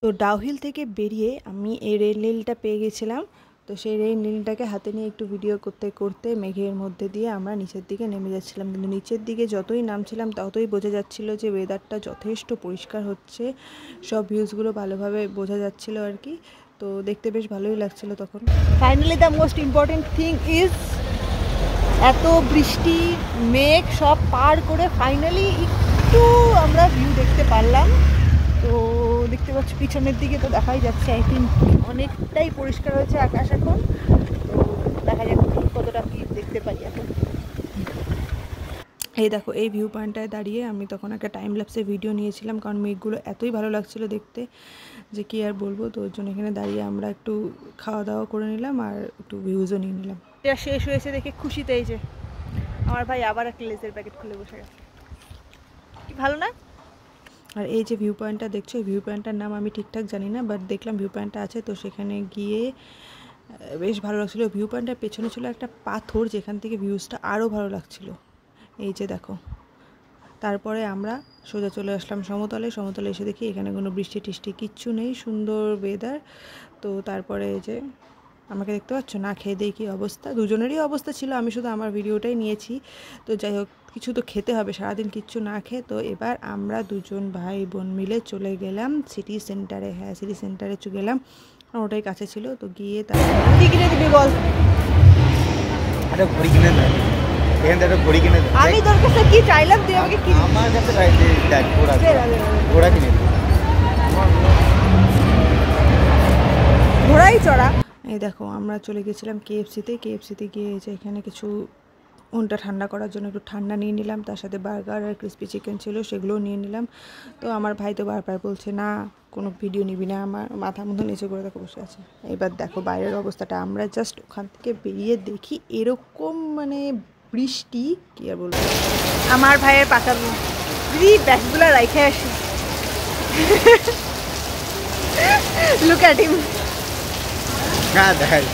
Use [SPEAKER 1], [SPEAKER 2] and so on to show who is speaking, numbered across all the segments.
[SPEAKER 1] তো ডাউহিল থেকে বেরিয়ে আমি এই রেল নীলটা পেয়ে গেছিলাম। তো সেই রেল নীলটাকে হাতে নিয়ে একটু ভিডিও করতে করতে মেঘের মধ্যে দিয়ে আমরা নিচের দিকে নেমে যাচ্ছিলাম, কিন্তু নিচের দিকে যতই নামছিলাম ততই বোঝা যাচ্ছিল যে ওয়েদারটা যথেষ্ট পরিষ্কার হচ্ছে, সব ভিউজগুলো ভালোভাবে বোঝা যাচ্ছিল আর কি। তো দেখতে বেশ ভালোই লাগছিল তখন। Finally the most important thing is, এত বৃষ্টি মেঘ সব পার করে ফাইনালি একটু আমরা ভিউ দেখতে পারলাম। তো দেখতে পাচ্ছি পিছনের দিকে তো দেখাই যাচ্ছে, আই থিঙ্ক অনেকটাই পরিষ্কার হয়েছে আকাশ এখন। তো দেখা যাক কতটা কি দেখতে পাই এখন। এই দেখো, এই ভিউ পয়েন্টটায় দাঁড়িয়ে আমি তখন একটা টাইম ল্যাপসে ভিডিও নিয়েছিলাম, কারণ মেঘগুলো এতই ভালো লাগছিল দেখতে যে কি আর বলবো। তো ওর জন্য এখানে দাঁড়িয়ে আমরা একটু খাওয়া দাওয়া করে নিলাম আর একটু ভিউজও নিয়ে নিলাম। এটা শেষ হয়েছে দেখে খুশিতে এই যে আমার ভাই আবার একটা লেজের প্যাকেট খুলে বসে গেছে, কি ভালো না? আর এই যে ভিউ পয়েন্টটা দেখছো, এই ভিউ পয়েন্টটার নাম আমি ঠিকঠাক জানি না, বাট দেখলাম ভিউ পয়েন্টটা আছে। তো সেখানে গিয়ে বেশ ভালো লাগছিলো। ভিউ পয়েন্টটার পেছনে ছিল একটা পাথর, যেখান থেকে ভিউজটা আরও ভালো লাগছিলো, এই যে দেখো। তারপরে আমরা সোজা চলে আসলাম সমতলে। সমতলে এসে দেখি এখানে কোনো বৃষ্টি টিষ্টি কিচ্ছু নেই, সুন্দর ওয়েদার। তো তারপরে এই যে আমাকে দেখতে পাচ্ছ, না খেয়ে দিয়ে কী অবস্থা, দুজনেরই অবস্থা ছিল, আমি শুধু আমার ভিডিওটাই নিয়েছি। তো যাই হোক, কিছু তো খেতে হবে, সারাদিন কিচ্ছু না খেয়ে। তো এবার আমরা দুজন ভাই বোন মিলে চলে গেলাম সিটি সেন্টারে। হ্যাঁ, সিটি সেন্টারে গেলাম, ওটাই কাছে ছিল। তো গিয়ে তারপরে কী কিনে দিবি বল?
[SPEAKER 2] একটা ঘড়ি কিনে দেয়, এখান থেকে একটা ঘড়ি কিনে দেয়।
[SPEAKER 1] আমি তোর কাছে কি চাইলাম, তুই আমাকে কি?
[SPEAKER 2] আমার কাছে দেখ ঘোড়া কিনে দে,
[SPEAKER 1] ঘোড়াই চড়া। এই দেখো, আমরা চলে গেছিলাম কেএফসিতে। কেএফসিতে গিয়ে যে এখানে কিছু মনটা ঠান্ডা করার জন্য একটু ঠান্ডা নিয়ে নিলাম, তার সাথে বার্গার আর ক্রিস্পি চিকেন ছিল, সেগুলোও নিয়ে নিলাম। তো আমার ভাই তো বারবার বলছে না কোনো ভিডিও নিবি না, আমার মাথা মতো নিচে করে দেখো বসে আছে। এবার দেখো বাইরের অবস্থাটা, আমরা জাস্ট ওখান থেকে বেরিয়ে দেখি এরকম মানে বৃষ্টি, কি আর বলবো। আমার ভাইয়ের পাকা দিদি ব্যাগগুলো রাইখে আসি। Look at him.
[SPEAKER 2] হ্যাঁ দেখাই।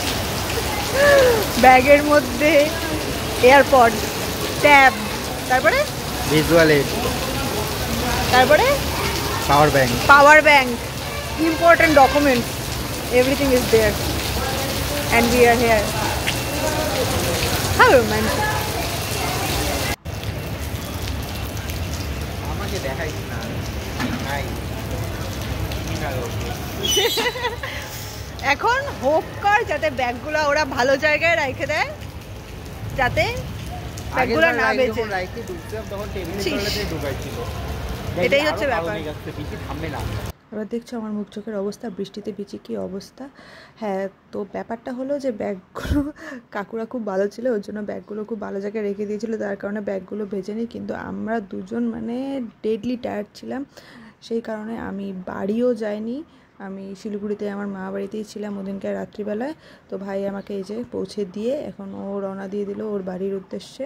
[SPEAKER 1] ব্যাগের মধ্যে এয়ারপড, ট্যাব, তারপরে
[SPEAKER 2] ভিজুয়াল এইড,
[SPEAKER 1] তারপরে
[SPEAKER 2] power bank,
[SPEAKER 1] important documents, everything is there and we are here. How romantic.
[SPEAKER 2] আমাকে দেখাইস না, নাই
[SPEAKER 1] এখন হোপ কর যাতে ব্যাগগুলো ওরা ভালো জায়গায় রেখে দেয়, যাতে ব্যাগগুলো না বেঁচে। এটাই হচ্ছে ব্যাপার। এবার দেখছো আমার মুখ চোখের অবস্থা, বৃষ্টিতে ভিজে কী অবস্থা। হ্যাঁ, তো ব্যাপারটা হলো যে ব্যাগগুলো কাকুরা খুব ভালো ছিল, ওর জন্য ব্যাগগুলো খুব ভালো জায়গায় রেখে দিয়েছিলো, তার কারণে ব্যাগগুলো ভেজেনি। কিন্তু আমরা দুজন মানে ডেডলি টায়ার্ড ছিলাম, সেই কারণে আমি বাড়িও যাইনি। আমি শিলিগুড়িতে আমার মা বাড়িতেই ছিলাম ওদিনকার রাত্রিবেলায়। তো ভাই আমাকে এই যে পৌঁছে দিয়ে এখন ও রওনা দিয়ে দিল ওর বাড়ির উদ্দেশ্যে।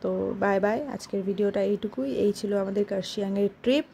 [SPEAKER 1] তো বাই বাই, আজকের ভিডিওটা এইটুকুই। এই ছিল আমাদের কার্শিয়াংয়ের ট্রিপ।